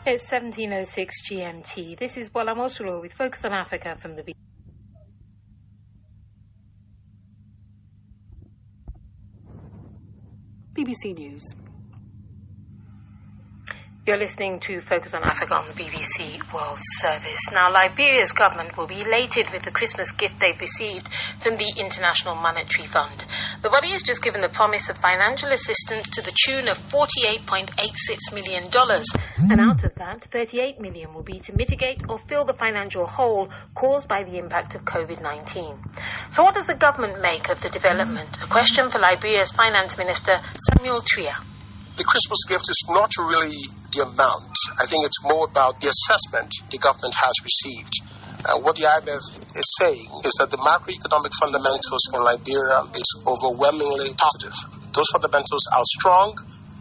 It's 17:06 GMT. This is Bola Mosuro with Focus on Africa from the BBC News. You're listening to Focus on Africa on the BBC World Service. Now, Liberia's government will be elated with the Christmas gift they've received from the International Monetary Fund. The body has just given the promise of financial assistance to the tune of $48.86 million. And out of that, $38 million will be to mitigate or fill the financial hole caused by the impact of COVID-19. So what does the government make of the development? A question for Liberia's Finance Minister, Samuel Tweah. The Christmas gift is not really the amount. I think it's more about the assessment the government has received. What the IMF is saying is that the macroeconomic fundamentals in Liberia is overwhelmingly positive. Those fundamentals are strong.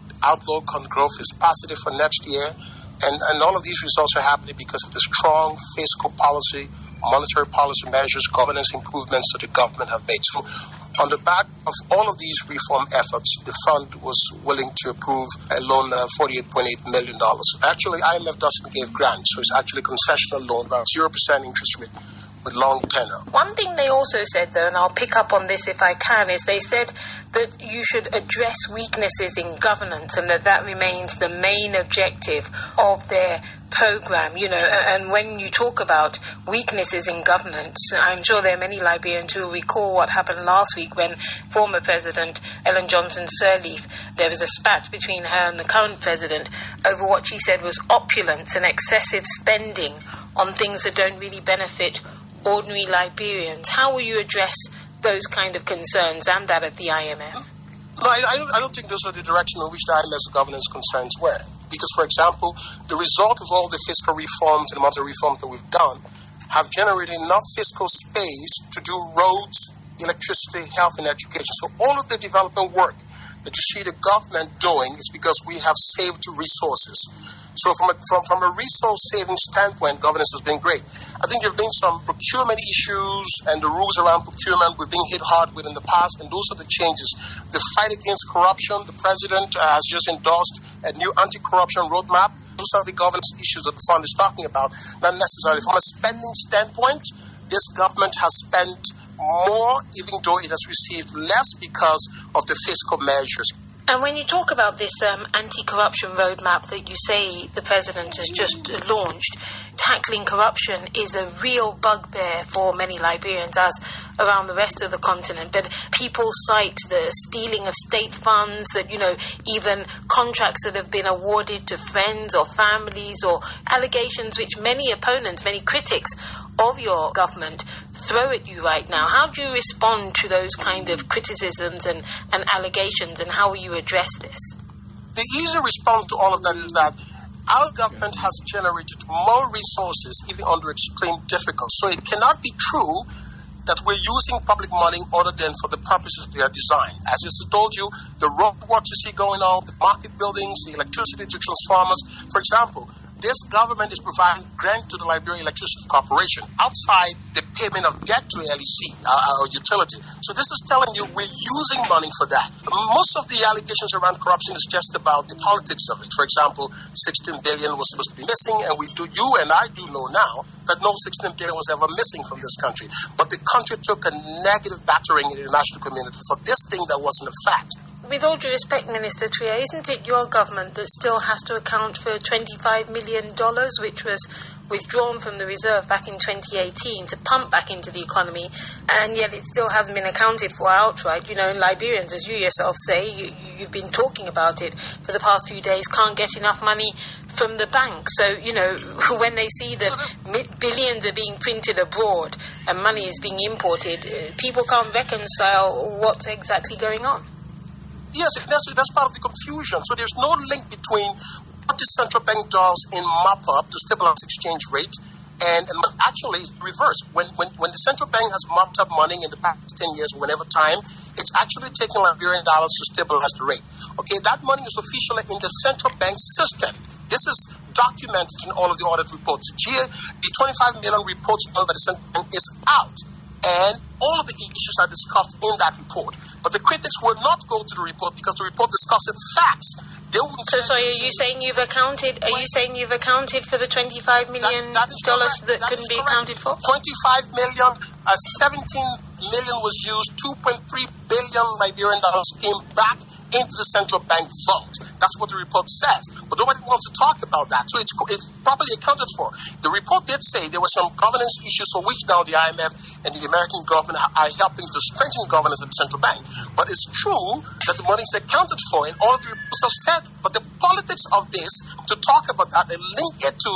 The outlook on growth is positive for next year. And all of these results are happening because of the strong fiscal policy, monetary policy measures, governance improvements that the government have made. So on the back of all of these reform efforts, the fund was willing to approve a loan of $48.8 million. Actually, IMF doesn't give grants, so it's actually a concessional loan, about 0% interest rate with long tenor. One thing they also said, though, and I'll pick up on this if I can, is they said that you should address weaknesses in governance and that remains the main objective of their program, and when you talk about weaknesses in governance, I'm sure there are many Liberians who will recall what happened last week when former President Ellen Johnson Sirleaf, there was a spat between her and the current president over what she said was opulence and excessive spending on things that don't really benefit ordinary Liberians. How will you address those kind of concerns and that of the IMF? No, I don't think those are the direction in which the IMF's governance concerns were. Because, for example, the result of all the fiscal reforms and monetary reforms that we've done have generated enough fiscal space to do roads, electricity, health, and education. So all of the development work that you see the government doing is because we have saved resources. So from a resource saving standpoint, governance has been great. I think there have been some procurement issues and the rules around procurement we've been hit hard with in the past, and those are the changes. The fight against corruption, the president has just endorsed a new anti-corruption roadmap. Those are the governance issues that the fund is talking about, not necessarily. From a spending standpoint, this government has spent more, even though it has received less because of the fiscal measures. And when you talk about this anti-corruption roadmap that you say the president has just launched, tackling corruption is a real bugbear for many Liberians, as around the rest of the continent. But people cite the stealing of state funds, that, even contracts that have been awarded to friends or families, or allegations which many opponents, many critics of your government throw at you right now. How do you respond to those kind of criticisms and allegations, and how will you address this? The easy response to all of that is that our government has generated more resources even under extreme difficulty. So it cannot be true that we're using public money other than for the purposes they are designed. As I told you, the road works you see going on, the market buildings, the electricity to transformers. For example, this government is providing grant to the Liberia Electricity Corporation outside the payment of debt to LEC, our utility. So this is telling you we're using money for that. Most of the allegations around corruption is just about the politics of it. For example, 16 billion was supposed to be missing, and you and I do know now that no 16 billion was ever missing from this country. But the country took a negative battering in the international community for this thing that wasn't a fact. With all due respect, Minister Tweah, isn't it your government that still has to account for $25 million, which was withdrawn from the reserve back in 2018 to pump back into the economy, and yet it still hasn't been accounted for outright? Liberians, as you yourself say, you've been talking about it for the past few days, can't get enough money from the bank. So, when they see that billions are being printed abroad and money is being imported, people can't reconcile what's exactly going on. Yes, that's part of the confusion. So there's no link between what the central bank does in mop-up to stabilize exchange rate and actually it's reversed. When the central bank has mopped up money in the past 10 years, whenever time, it's actually taking Liberian dollars to stabilize the rate. Okay, that money is officially in the central bank system. This is documented in all of the audit reports. The 25 million reports done by the central bank is out. And all of the issues are discussed in that report. But the critics will not go to the report because the report discusses facts. They wouldn't. So sorry, are you saying you've accounted? Are you saying you've accounted for the $25 million that couldn't be accounted for? 25 million, 17 million was used. 2.3 billion Liberian dollars came back into the central bank vault. That's what the report says. But nobody wants to talk about that. So it's properly accounted for. The report did say there were some governance issues for which now the IMF and the American government are helping to strengthen governance at the central bank. But it's true that the money is accounted for, and all of the reports have said. But the politics of this, to talk about that and link it to,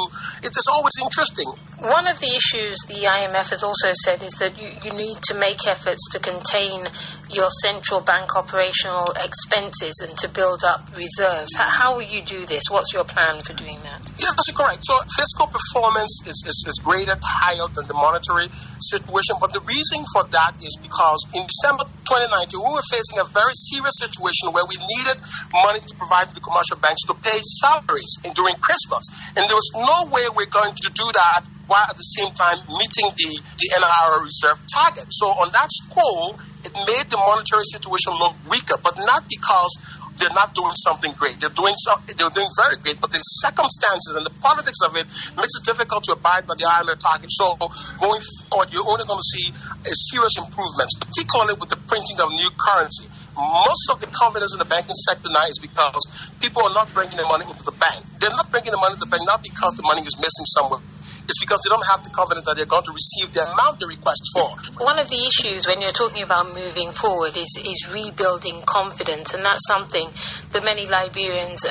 it is always interesting. One of the issues the IMF has also said is that you need to make efforts to contain your central bank operational expenses and to build up reserves. How will you do this? What's your plan for doing that? Yes, that's correct. So fiscal performance is graded higher than the monetary situation. But the reason for that is because in December 2019, we were facing a very serious situation where we needed money to provide to the commercial banks to pay salaries during Christmas. And there was no way we're going to do that while at the same time meeting the NRR reserve target. So on that score, it made the monetary situation look weaker, but not because they're not doing something great. They're doing very great, but the circumstances and the politics of it makes it difficult to abide by the IMF target. So going forward, you're only going to see a serious improvement, particularly with the printing of new currency. Most of the confidence in the banking sector now is because people are not bringing the money into the bank. They're not bringing the money into the bank not because the money is missing somewhere. It's because they don't have the confidence that they're going to receive the amount they request for. One of the issues when you're talking about moving forward is rebuilding confidence, and that's something that many Liberians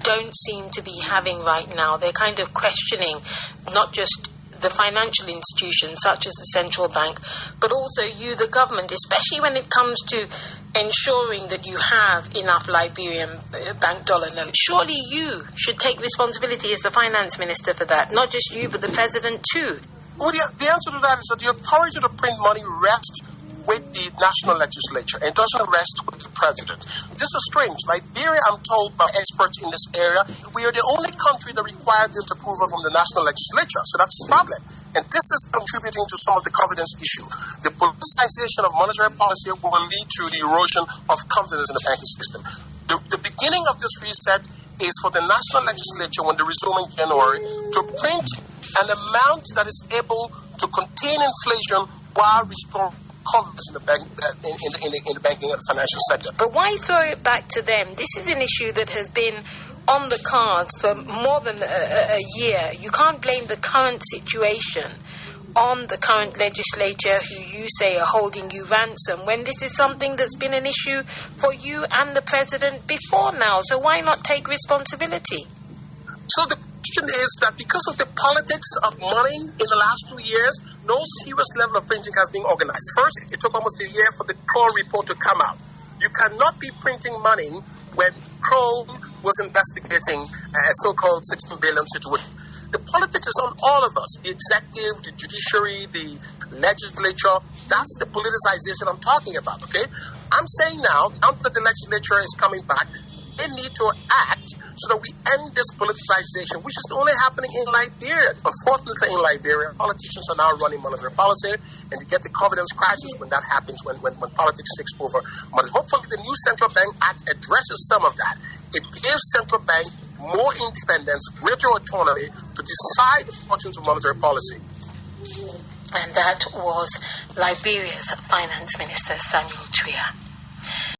don't seem to be having right now. They're kind of questioning not just the financial institutions such as the central bank, but also you, the government, especially when it comes to ensuring that you have enough Liberian bank dollar notes. Surely you should take responsibility as the finance minister for that, not just you, but the president too. Well, the answer to that is that the authority to print money rests with the national legislature and doesn't rest with the president. This is strange. Liberia, I'm told by experts in this area, we are the only country that requires this approval from the national legislature. So that's a problem. And this is contributing to some of the confidence issue. The politicization of monetary policy will lead to the erosion of confidence in the banking system. The beginning of this reset is for the national legislature, when they resume in January, to print an amount that is able to contain inflation while restoring confidence in the bank, in the banking and financial sector. But why throw it back to them? This is an issue that has been on the cards for more than a year. You can't blame the current situation on the current legislature who you say are holding you ransom when this is something that's been an issue for you and the president before now. So why not take responsibility? So the question is that because of the politics of money in the last 2 years, no serious level of printing has been organized. First, it took almost a year for the Kroll report to come out. You cannot be printing money when Kroll was investigating a so-called 16 billion situation. The politics is on all of us, the executive, the judiciary, the legislature. That's the politicization I'm talking about, okay? I'm saying now that the legislature is coming back, they need to act so that we end this politicization, which is only happening in Liberia. Unfortunately, in Liberia, politicians are now running monetary policy, and you get the confidence crisis when that happens, when politics takes over money. Hopefully, the new Central Bank Act addresses some of that. It gives central bank more independence, greater autonomy to decide the fortunes of monetary policy. And that was Liberia's Finance Minister, Samuel Tweah.